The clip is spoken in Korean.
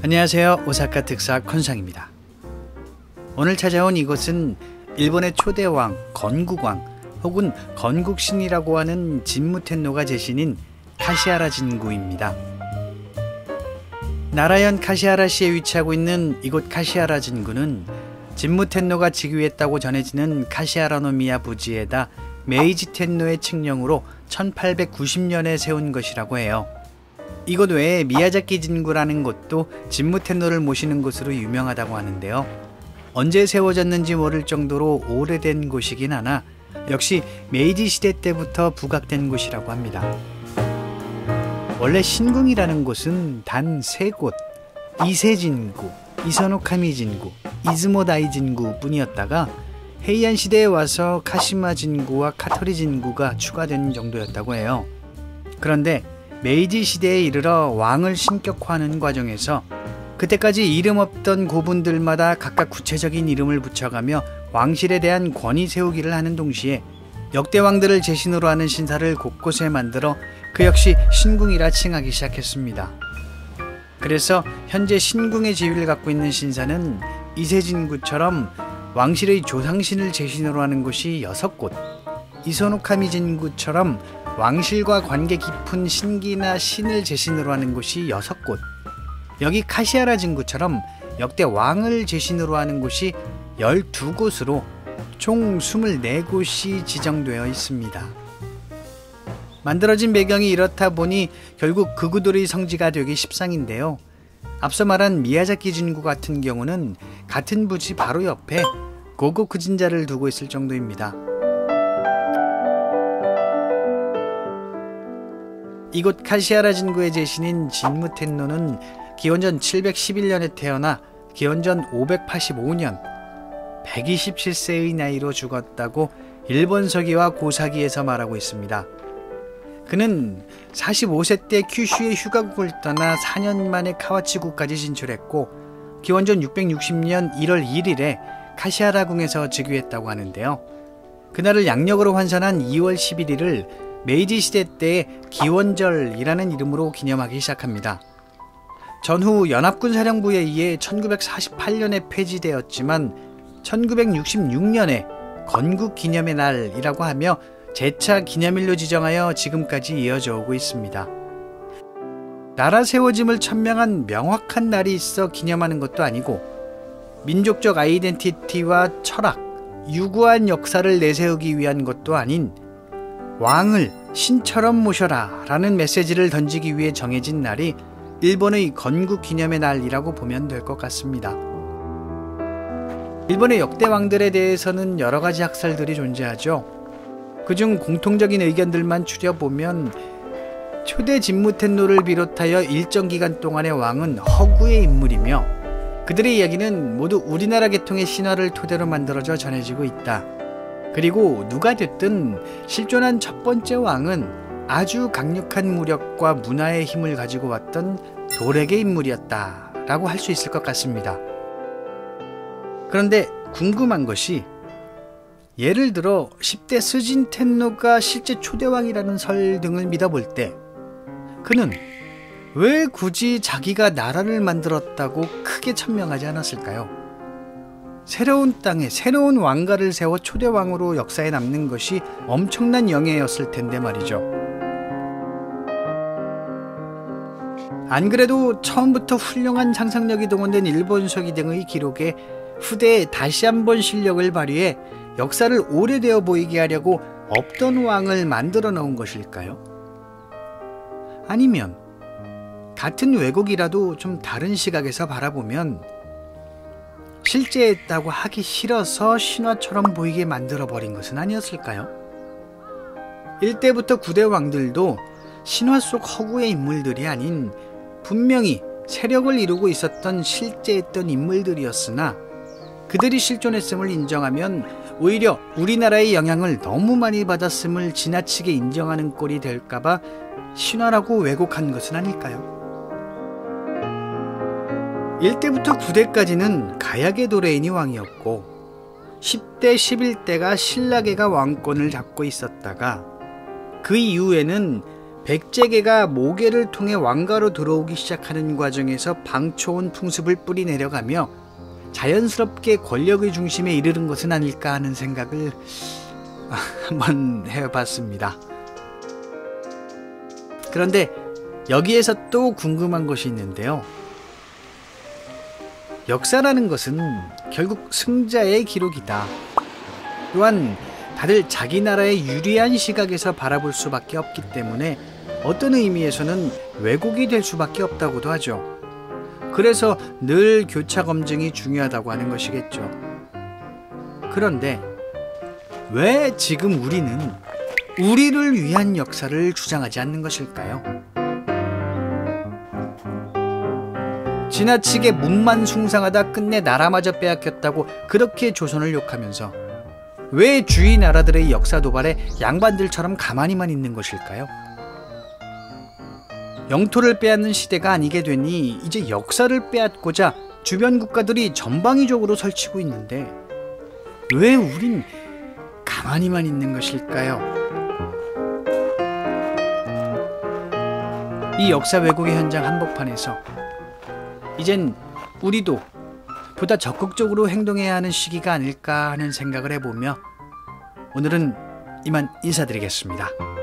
안녕하세요. 오사카 특사 콘상입니다. 오늘 찾아온 이곳은 일본의 초대왕 건국왕 혹은 건국신이라고 하는 진무텐노가 제신인 카시하라 진구입니다. 나라현 카시하라시에 위치하고 있는 이곳 카시하라 진구는 진무텐노가 즉위했다고 전해지는 카시하라노미야 부지에다 메이지 텐노의 칙령으로 1890년에 세운 것이라고 해요. 이곳 외에 미야자키 진구라는 곳도 진무텐노를 모시는 곳으로 유명하다고 하는데요. 언제 세워졌는지 모를 정도로 오래된 곳이긴 하나 역시 메이지 시대 때부터 부각된 곳이라고 합니다. 원래 신궁이라는 곳은 단 3곳, 이세진구, 이서노카미 진구, 이즈모다이 진구 뿐이었다가 헤이안 시대에 와서 카시마 진구와 카토리 진구가 추가된 정도였다고 해요. 그런데 메이지 시대에 이르러 왕을 신격화하는 과정에서 그때까지 이름 없던 고분들마다 각각 구체적인 이름을 붙여가며 왕실에 대한 권위 세우기를 하는 동시에 역대 왕들을 제신으로 하는 신사를 곳곳에 만들어 그 역시 신궁이라 칭하기 시작했습니다. 그래서 현재 신궁의 지위를 갖고 있는 신사는 이세진구처럼 왕실의 조상신을 제신으로 하는 곳이 6곳, 이소노카미 진구처럼 왕실과 관계 깊은 신기나 신을 제신으로 하는 곳이 6곳, 여기 카시하라 진구처럼 역대 왕을 제신으로 하는 곳이 12곳으로 총 24곳이 지정되어 있습니다. 만들어진 배경이 이렇다 보니 결국 극우들의 성지가 되기 십상인데요. 앞서 말한 미야자키 진구 같은 경우는 같은 부지 바로 옆에 고고쿠 진자를 두고 있을 정도입니다. 이곳 카시하라 진구의 제신인 진무텐노는 기원전 711년에 태어나 기원전 585년 127세의 나이로 죽었다고 일본 서기와 고사기에서 말하고 있습니다. 그는 45세 때 큐슈의 휴가국을 떠나 4년 만에 카와치구까지 진출했고 기원전 660년 1월 1일에 카시하라궁에서 즉위했다고 하는데요. 그날을 양력으로 환산한 2월 11일을 메이지 시대 때의 기원절이라는 이름으로 기념하기 시작합니다. 전후 연합군 사령부에 의해 1948년에 폐지되었지만 1966년에 건국기념의 날이라고 하며 재차 기념일로 지정하여 지금까지 이어져 오고 있습니다. 나라 세워짐을 천명한 명확한 날이 있어 기념하는 것도 아니고 민족적 아이덴티티와 철학, 유구한 역사를 내세우기 위한 것도 아닌 왕을 신처럼 모셔라 라는 메시지를 던지기 위해 정해진 날이 일본의 건국기념의 날이라고 보면 될 것 같습니다. 일본의 역대 왕들에 대해서는 여러 가지 학설들이 존재하죠. 그중 공통적인 의견들만 추려보면 초대 진무텐노를 비롯하여 일정 기간 동안의 왕은 허구의 인물이며 그들의 이야기는 모두 우리나라 계통의 신화를 토대로 만들어져 전해지고 있다. 그리고 누가 됐든 실존한 첫 번째 왕은 아주 강력한 무력과 문화의 힘을 가지고 왔던 도렉의 인물이었다 라고 할 수 있을 것 같습니다. 그런데 궁금한 것이 예를 들어 10대 스진 텐노가 실제 초대왕이라는 설 등을 믿어볼 때 그는 왜 굳이 자기가 나라를 만들었다고 크게 천명하지 않았을까요? 새로운 땅에 새로운 왕가를 세워 초대왕으로 역사에 남는 것이 엄청난 영예였을 텐데 말이죠. 안 그래도 처음부터 훌륭한 상상력이 동원된 일본 서기 등의 기록에 후대에 다시 한번 실력을 발휘해 역사를 오래되어 보이게 하려고 없던 왕을 만들어 놓은 것일까요? 아니면 같은 왜곡이라도 좀 다른 시각에서 바라보면 실제했다고 하기 싫어서 신화처럼 보이게 만들어버린 것은 아니었을까요? 1대부터 9대 왕들도 신화 속 허구의 인물들이 아닌 분명히 세력을 이루고 있었던 실제했던 인물들이었으나 그들이 실존했음을 인정하면 오히려 우리나라의 영향을 너무 많이 받았음을 지나치게 인정하는 꼴이 될까봐 신화라고 왜곡한 것은 아닐까요? 1대부터 9대까지는 가야게 도레인이 왕이었고 10대, 11대가 신라계가 왕권을 잡고 있었다가 그 이후에는 백제계가 모계를 통해 왕가로 들어오기 시작하는 과정에서 방초온 풍습을 뿌리 내려가며 자연스럽게 권력의 중심에 이르는 것은 아닐까 하는 생각을 한번 해봤습니다. 그런데 여기에서 또 궁금한 것이 있는데요. 역사라는 것은 결국 승자의 기록이다. 또한 다들 자기 나라의 유리한 시각에서 바라볼 수밖에 없기 때문에 어떤 의미에서는 왜곡이 될 수밖에 없다고도 하죠. 그래서 늘 교차 검증이 중요하다고 하는 것이겠죠. 그런데 왜 지금 우리는 우리를 위한 역사를 주장하지 않는 것일까요? 지나치게 문만숭상하다 끝내 나라마저 빼앗겼다고 그렇게 조선을 욕하면서 왜 주위 나라들의 역사 도발에 양반들처럼 가만히만 있는 것일까요? 영토를 빼앗는 시대가 아니게 되니 이제 역사를 빼앗고자 주변 국가들이 전방위적으로 설치고 있는데 왜 우린 가만히만 있는 것일까요? 이 역사 왜곡의 현장 한복판에서 이젠 우리도 보다 적극적으로 행동해야 하는 시기가 아닐까 하는 생각을 해보며 오늘은 이만 인사드리겠습니다.